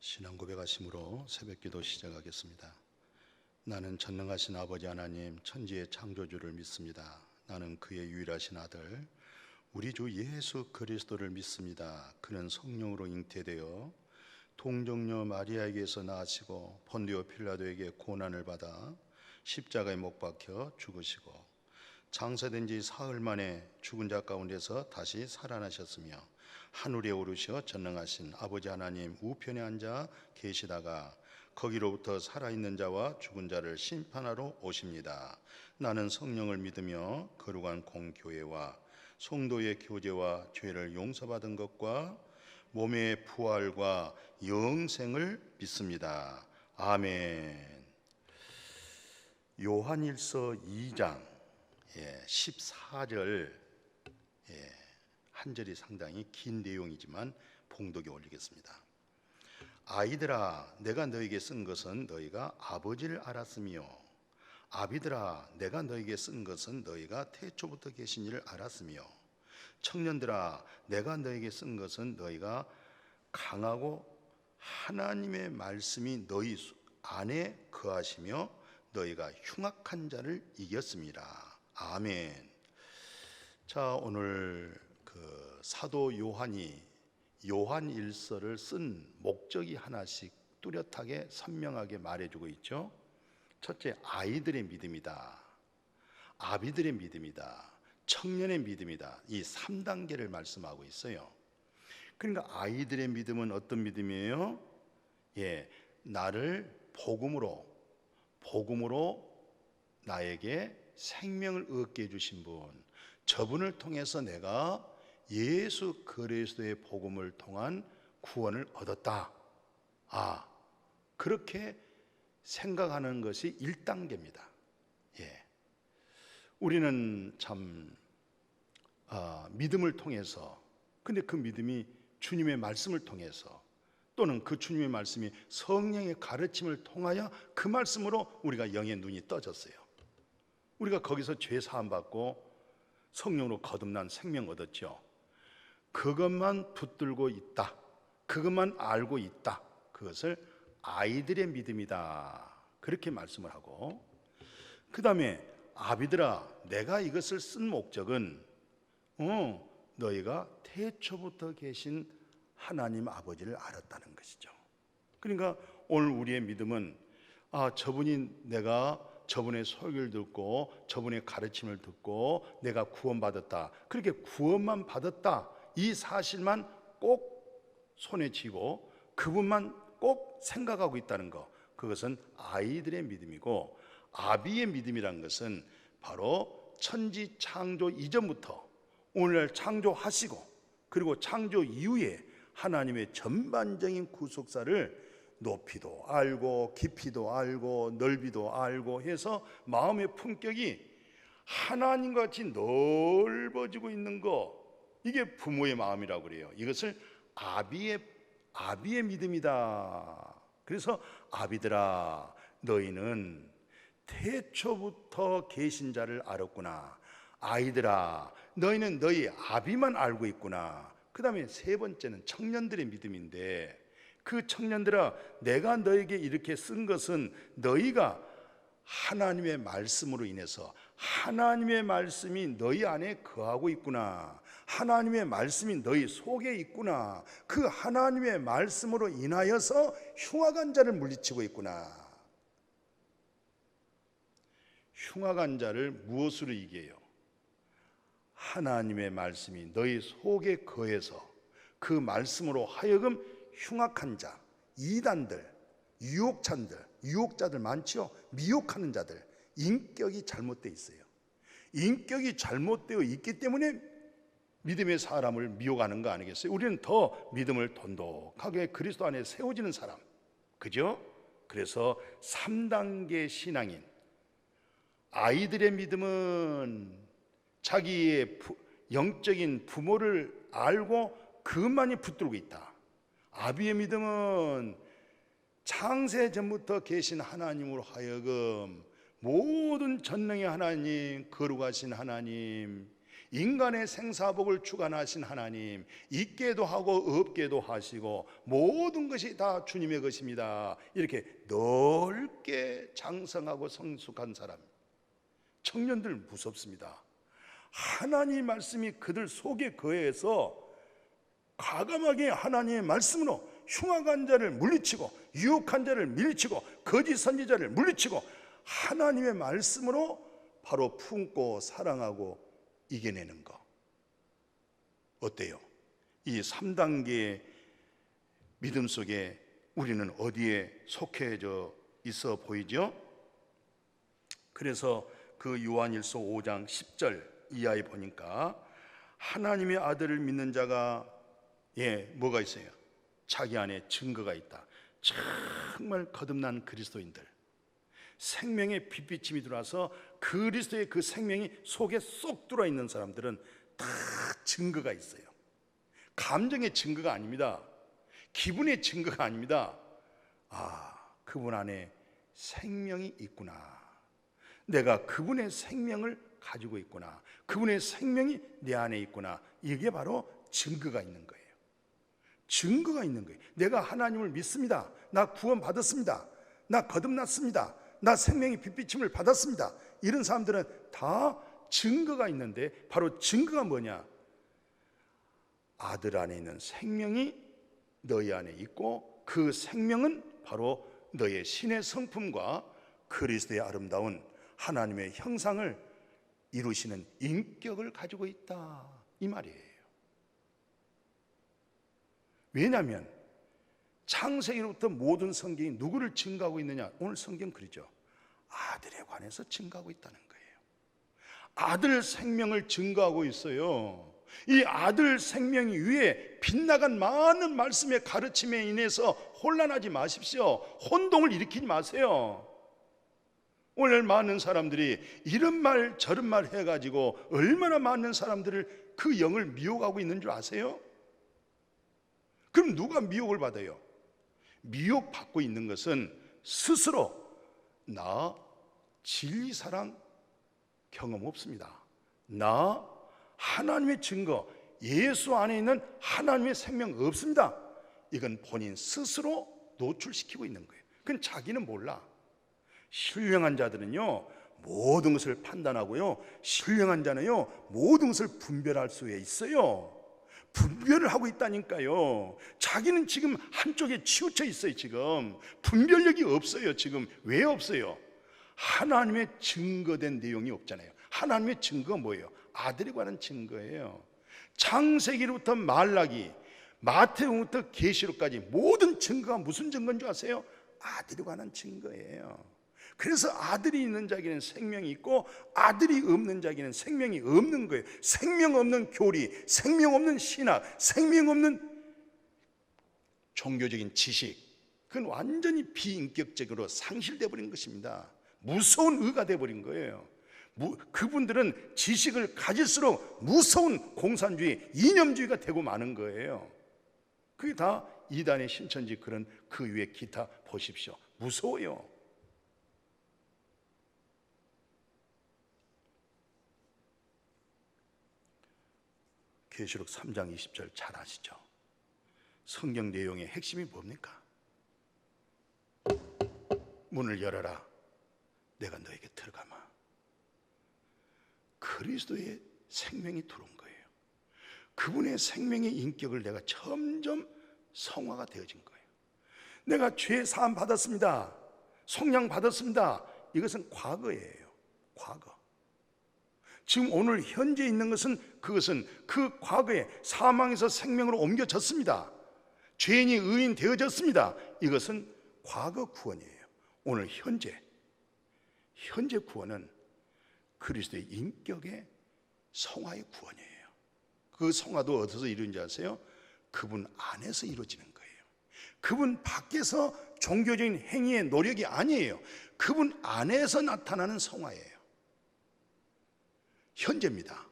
신앙 고백하심으로 새벽기도 시작하겠습니다. 나는 전능하신 아버지 하나님 천지의 창조주를 믿습니다. 나는 그의 유일하신 아들 우리 주 예수 그리스도를 믿습니다. 그는 성령으로 잉태되어 동정녀 마리아에게서 나시고 본디오 필라도에게 고난을 받아 십자가에 못 박혀 죽으시고 장사된 지 사흘 만에 죽은 자 가운데서 다시 살아나셨으며 하늘에 오르셔 전능하신 아버지 하나님 우편에 앉아 계시다가 거기로부터 살아있는 자와 죽은 자를 심판하러 오십니다. 나는 성령을 믿으며 거룩한 공교회와 성도의 교제와 죄를 용서받은 것과 몸의 부활과 영생을 믿습니다. 아멘. 요한일서 2장 14절 한 절이 상당히 긴 내용이지만 봉독에 올리겠습니다. 아이들아 내가 너에게 쓴 것은 너희가 아버지를 알았으며 아비들아 내가 너에게 쓴 것은 너희가 태초부터 계신 이를 알았으며 청년들아 내가 너에게 쓴 것은 너희가 강하고 하나님의 말씀이 너희 안에 거하시며 너희가 흉악한 자를 이겼습니다. 아멘. 자, 오늘 사도 요한이 요한일서를 쓴 목적이 하나씩 뚜렷하게 선명하게 말해주고 있죠. 첫째, 아이들의 믿음이다. 아비들의 믿음이다. 청년의 믿음이다. 이 3단계를 말씀하고 있어요. 그러니까 아이들의 믿음은 어떤 믿음이에요? 나를 복음으로 나에게 생명을 얻게 해주신 분, 저분을 통해서 내가 예수 그리스도의 복음을 통한 구원을 얻었다. 그렇게 생각하는 것이 1단계입니다. 우리는 참 믿음을 통해서, 근데 그 믿음이 주님의 말씀을 통해서 또는 그 주님의 말씀이 성령의 가르침을 통하여 그 말씀으로 우리가 영의 눈이 떠졌어요. 우리가 거기서 죄 사함 받고 성령으로 거듭난 생명 얻었죠. 그것만 붙들고 있다. 그것만 알고 있다. 그것을 아이들의 믿음이다. 그렇게 말씀을 하고, 그 다음에 아비들아 내가 이것을 쓴 목적은 너희가 태초부터 계신 하나님 아버지를 알았다는 것이죠. 그러니까 오늘 우리의 믿음은 내가 저분의 설교를 듣고 저분의 가르침을 듣고 내가 구원받았다. 그렇게 구원만 받았다. 이 사실만 꼭 손에 쥐고 그분만 꼭 생각하고 있다는 것, 그것은 아이들의 믿음이고, 아비의 믿음이란 것은 바로 천지 창조 이전부터 오늘날 창조하시고 그리고 창조 이후에 하나님의 전반적인 구속사를 높이도 알고 깊이도 알고 넓이도 알고 해서 마음의 품격이 하나님과 같이 넓어지고 있는 것, 이게 부모의 마음이라고 그래요. 이것을 아비의 믿음이다. 그래서 아비들아 너희는 태초부터 계신 자를 알았구나. 아이들아 너희는 너희 아비만 알고 있구나. 그 다음에 세 번째는 청년들의 믿음인데, 그 청년들아 내가 너에게 이렇게 쓴 것은 너희가 하나님의 말씀으로 인해서 하나님의 말씀이 너희 안에 거하고 있구나. 하나님의 말씀이 너희 속에 있구나. 그 하나님의 말씀으로 인하여서 흉악한 자를 물리치고 있구나. 흉악한 자를 무엇으로 이겨요? 하나님의 말씀이 너희 속에 거해서 그 말씀으로 하여금 흉악한 자, 이단들, 유혹자들 많죠. 미혹하는 자들, 인격이 잘못되어 있어요. 인격이 잘못되어 있기 때문에 믿음의 사람을 미혹하는 거 아니겠어요? 우리는 더 믿음을 돈독하게 그리스도 안에 세워지는 사람, 그죠? 그래서 3단계 신앙인 아이들의 믿음은 자기의 영적인 부모를 알고 그것만이 붙들고 있다. 아비의 믿음은 창세 전부터 계신 하나님으로 하여금 모든 전능의 하나님, 거룩하신 하나님, 인간의 생사복을 주관하신 하나님, 있게도 하고 없게도 하시고 모든 것이 다 주님의 것입니다. 이렇게 넓게 장성하고 성숙한 사람, 청년들 무섭습니다. 하나님 말씀이 그들 속에 거해서 과감하게 하나님의 말씀으로 흉악한 자를 물리치고 유혹한 자를 밀치고 거짓 선지자를 물리치고 하나님의 말씀으로 바로 품고 사랑하고 이겨내는 거 어때요? 이 3단계의 믿음 속에 우리는 어디에 속해져 있어 보이죠? 그래서 그 요한일서 5장 10절 이하에 보니까 하나님의 아들을 믿는 자가 뭐가 있어요? 자기 안에 증거가 있다. 정말 거듭난 그리스도인들, 생명의 빛비침이 들어와서 그리스도의 그 생명이 속에 쏙 들어와 있는 사람들은 다 증거가 있어요. 감정의 증거가 아닙니다. 기분의 증거가 아닙니다. 그분 안에 생명이 있구나. 내가 그분의 생명을 가지고 있구나. 그분의 생명이 내 안에 있구나. 이게 바로 증거가 있는 거예요. 증거가 있는 거예요. 내가 하나님을 믿습니다. 나 구원 받았습니다. 나 거듭났습니다. 나 생명의 빛비침을 받았습니다. 이런 사람들은 다 증거가 있는데, 바로 증거가 뭐냐? 아들 안에 있는 생명이 너희 안에 있고, 그 생명은 바로 너의 신의 성품과 그리스도의 아름다운 하나님의 형상을 이루시는 인격을 가지고 있다, 이 말이에요. 왜냐하면 창세기로부터 모든 성경이 누구를 증거하고 있느냐? 오늘 성경 그러죠. 아들에 관해서 증거하고 있다는 거예요. 아들 생명을 증거하고 있어요. 이 아들 생명 위에 빗나간 많은 말씀의 가르침에 인해서 혼란하지 마십시오. 혼동을 일으키지 마세요. 오늘 많은 사람들이 이런 말 저런 말 해가지고 얼마나 많은 사람들을 그 영을 미혹하고 있는 줄 아세요? 그럼 누가 미혹을 받아요? 미혹받고 있는 것은 스스로 나 진리 사랑 경험 없습니다. 나 하나님의 증거, 예수 안에 있는 하나님의 생명 없습니다. 이건 본인 스스로 노출시키고 있는 거예요. 그건 자기는 몰라. 신령한 자들은요, 모든 것을 판단하고요, 신령한 자는요, 모든 것을 분별할 수 있어요. 분별을 하고 있다니까요. 자기는 지금 한쪽에 치우쳐 있어요. 지금 분별력이 없어요. 지금 왜 없어요? 하나님의 증거된 내용이 없잖아요. 하나님의 증거가 뭐예요? 아들에 관한 증거예요. 창세기로부터 말라기, 마태복음부터 계시록까지 모든 증거가 무슨 증거인 줄 아세요? 아들에 관한 증거예요. 그래서 아들이 있는 자에게는 생명이 있고 아들이 없는 자에게는 생명이 없는 거예요. 생명 없는 교리, 생명 없는 신학, 생명 없는 종교적인 지식, 그건 완전히 비인격적으로 상실되어 버린 것입니다. 무서운 의가 되어 버린 거예요. 그분들은 지식을 가질수록 무서운 공산주의, 이념주의가 되고 마는 거예요. 그게 다 이단의 신천지 그런 그 위에 기타 보십시오. 무서워요. 계시록 3장 20절 잘 아시죠? 성경 내용의 핵심이 뭡니까? 문을 열어라, 내가 너에게 들어가마. 그리스도의 생명이 들어온 거예요. 그분의 생명의 인격을 내가 점점 성화가 되어진 거예요. 내가 죄 사함 받았습니다, 속량 받았습니다, 이것은 과거예요. 과거. 지금 오늘 현재 있는 것은, 그것은 그 과거에 사망에서 생명으로 옮겨졌습니다. 죄인이 의인 되어졌습니다. 이것은 과거 구원이에요. 오늘 현재 구원은 그리스도의 인격의 성화의 구원이에요. 그 성화도 어디서 이루어진지 아세요? 그분 안에서 이루어지는 거예요. 그분 밖에서 종교적인 행위의 노력이 아니에요. 그분 안에서 나타나는 성화예요. 현재입니다.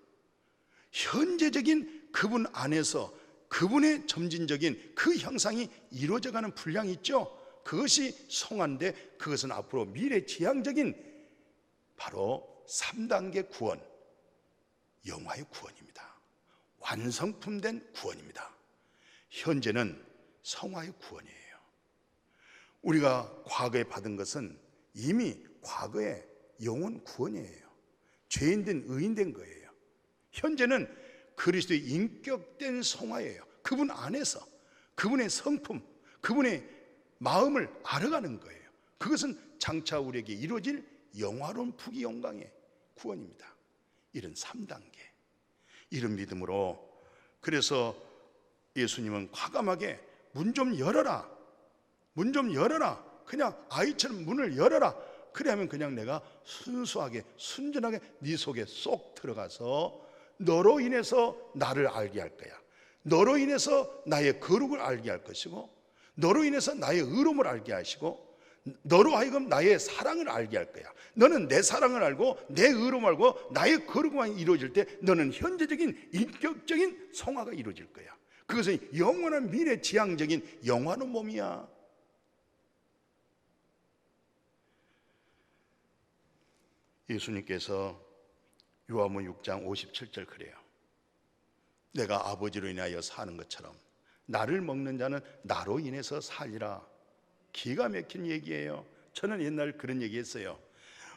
현재적인 그분 안에서 그분의 점진적인 그 형상이 이루어져가는 분량이 있죠. 그것이 성화인데, 그것은 앞으로 미래 지향적인 바로 3단계 구원, 영화의 구원입니다. 완성품된 구원입니다. 현재는 성화의 구원이에요. 우리가 과거에 받은 것은 이미 과거의 영원 구원이에요. 죄인된 의인된 거예요. 현재는 그리스도의 인격된 성화예요. 그분 안에서 그분의 성품, 그분의 마음을 알아가는 거예요. 그것은 장차 우리에게 이루어질 영화로운 부귀 영광의 구원입니다. 이런 3단계, 이런 믿음으로, 그래서 예수님은 과감하게 문 좀 열어라, 문 좀 열어라, 그냥 아이처럼 문을 열어라. 그래야면 그냥 내가 순수하게 순전하게 네 속에 쏙 들어가서 너로 인해서 나를 알게 할 거야. 너로 인해서 나의 거룩을 알게 할 것이고, 너로 인해서 나의 의로움을 알게 하시고, 너로 하여금 나의 사랑을 알게 할 거야. 너는 내 사랑을 알고 내 의로움을 알고 나의 거룩만 이루어질 때 너는 현재적인 인격적인 성화가 이루어질 거야. 그것은 영원한 미래 지향적인 영화의 몸이야. 예수님께서 요한복음 6장 57절 그래요. 내가 아버지로 인하여 사는 것처럼 나를 먹는 자는 나로 인해서 살리라. 기가 막힌 얘기예요. 저는 옛날 그런 얘기 했어요.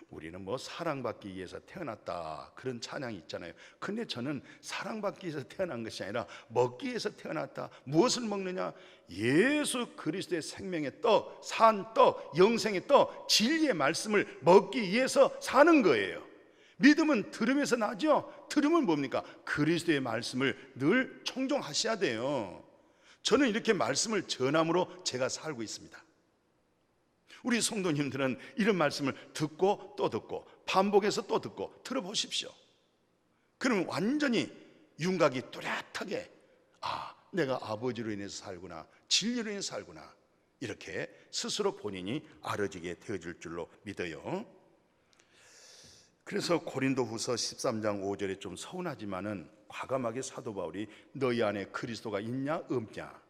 우리는 뭐 사랑받기 위해서 태어났다, 그런 찬양이 있잖아요. 근데 저는 사랑받기 위해서 태어난 것이 아니라 먹기 위해서 태어났다. 무엇을 먹느냐? 예수 그리스도의 생명의 떡, 산 떡, 영생의 떡, 진리의 말씀을 먹기 위해서 사는 거예요. 믿음은 들음에서 나죠. 들음은 뭡니까? 그리스도의 말씀을 늘 청종하셔야 돼요. 저는 이렇게 말씀을 전함으로 제가 살고 있습니다. 우리 성도님들은 이런 말씀을 듣고 또 듣고 반복해서 또 듣고 들어보십시오. 그러면 완전히 윤곽이 뚜렷하게, 아, 내가 아버지로 인해서 살구나, 진리로 인해서 살구나, 이렇게 스스로 본인이 알아지게 되어질 줄로 믿어요. 그래서 고린도후서 13장 5절에 좀 서운하지만은 과감하게 사도 바울이 너희 안에 그리스도가 있냐 없냐,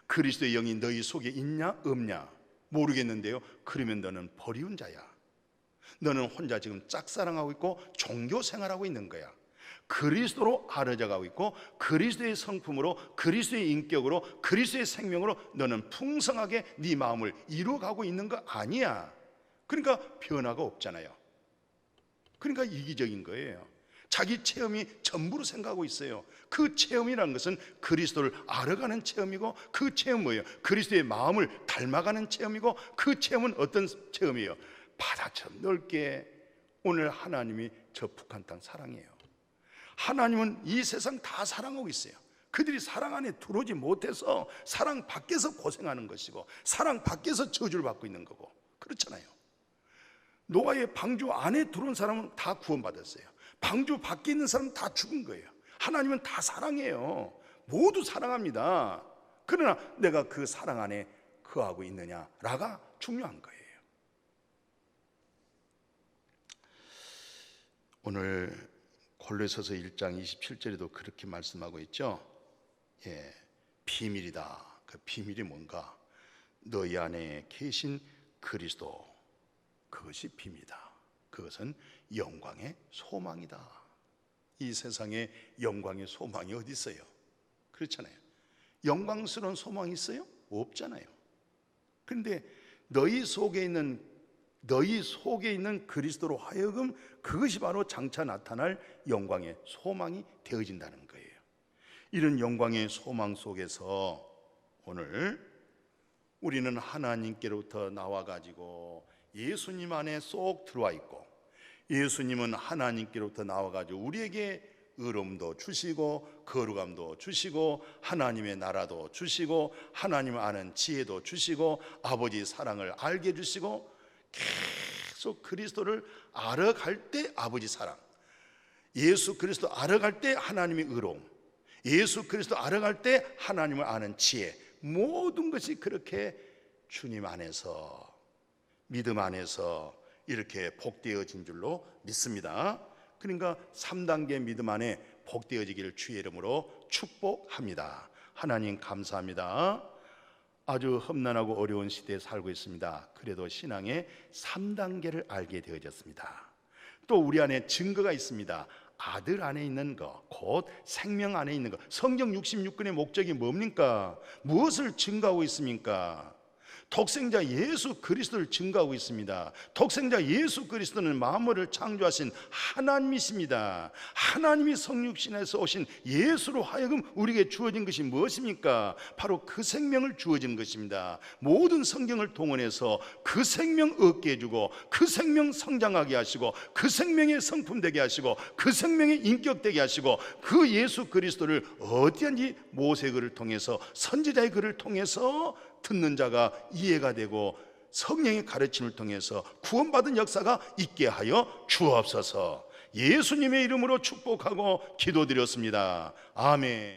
그리스도의 영이 너희 속에 있냐 없냐 모르겠는데요, 그러면 너는 버리운 자야. 너는 혼자 지금 짝사랑하고 있고 종교 생활하고 있는 거야. 그리스도로 알아져가고 있고 그리스도의 성품으로, 그리스도의 인격으로, 그리스도의 생명으로 너는 풍성하게 네 마음을 이루어가고 있는 거 아니야. 그러니까 변화가 없잖아요. 그러니까 이기적인 거예요. 자기 체험이 전부로 생각하고 있어요. 그 체험이라는 것은 그리스도를 알아가는 체험이고, 그 체험은 뭐예요? 그리스도의 마음을 닮아가는 체험이고, 그 체험은 어떤 체험이에요? 바다처럼 넓게 오늘 하나님이 저 북한 땅 사랑해요. 하나님은 이 세상 다 사랑하고 있어요. 그들이 사랑 안에 들어오지 못해서 사랑 밖에서 고생하는 것이고 사랑 밖에서 저주를 받고 있는 거고, 그렇잖아요. 노아의 방주 안에 들어온 사람은 다 구원받았어요. 방주 밖에 있는 사람은 다 죽은 거예요. 하나님은 다 사랑해요. 모두 사랑합니다. 그러나 내가 그 사랑 안에 거하고 있느냐라가 중요한 거예요. 오늘 골로새서 1장 27절에도 그렇게 말씀하고 있죠. 비밀이다. 그 비밀이 뭔가? 너희 안에 계신 그리스도, 그것이 비밀이다. 그것은 영광의 소망이다. 이 세상에 영광의 소망이 어디 있어요? 그렇잖아요. 영광스러운 소망이 있어요? 없잖아요. 그런데 너희 속에 있는 그리스도로 하여금 그것이 바로 장차 나타날 영광의 소망이 되어진다는 거예요. 이런 영광의 소망 속에서 오늘 우리는 하나님께로부터 나와가지고 예수님 안에 쏙 들어와 있고, 예수님은 하나님께로부터 나와가지고 우리에게 의로움도 주시고 거룩함도 주시고 하나님의 나라도 주시고 하나님을 아는 지혜도 주시고 아버지의 사랑을 알게 해주시고, 계속 그리스도를 알아갈 때 아버지 사랑, 예수 그리스도 알아갈 때 하나님의 의로움, 예수 그리스도 알아갈 때 하나님을 아는 지혜, 모든 것이 그렇게 주님 안에서, 믿음 안에서 이렇게 복되어진 줄로 믿습니다. 그러니까 3단계 믿음 안에 복되어지기를 주의 이름으로 축복합니다. 하나님 감사합니다. 아주 험난하고 어려운 시대에 살고 있습니다. 그래도 신앙의 3단계를 알게 되어졌습니다. 또 우리 안에 증거가 있습니다. 아들 안에 있는 것, 곧 생명 안에 있는 것. 성경 66권의 목적이 뭡니까? 무엇을 증거하고 있습니까? 독생자 예수 그리스도를 증거하고 있습니다. 독생자 예수 그리스도는 만물을 창조하신 하나님이십니다. 하나님이 성육신에서 오신 예수로 하여금 우리에게 주어진 것이 무엇입니까? 바로 그 생명을 주어진 것입니다. 모든 성경을 동원해서 그 생명 얻게 해주고, 그 생명 성장하게 하시고, 그 생명의 성품 되게 하시고, 그 생명의 인격 되게 하시고, 그 예수 그리스도를 어디든지 모세글을 통해서, 선지자의 글을 통해서 듣는 자가 이해가 되고 성령의 가르침을 통해서 구원받은 역사가 있게 하여 주옵소서. 예수님의 이름으로 축복하고 기도드렸습니다. 아멘.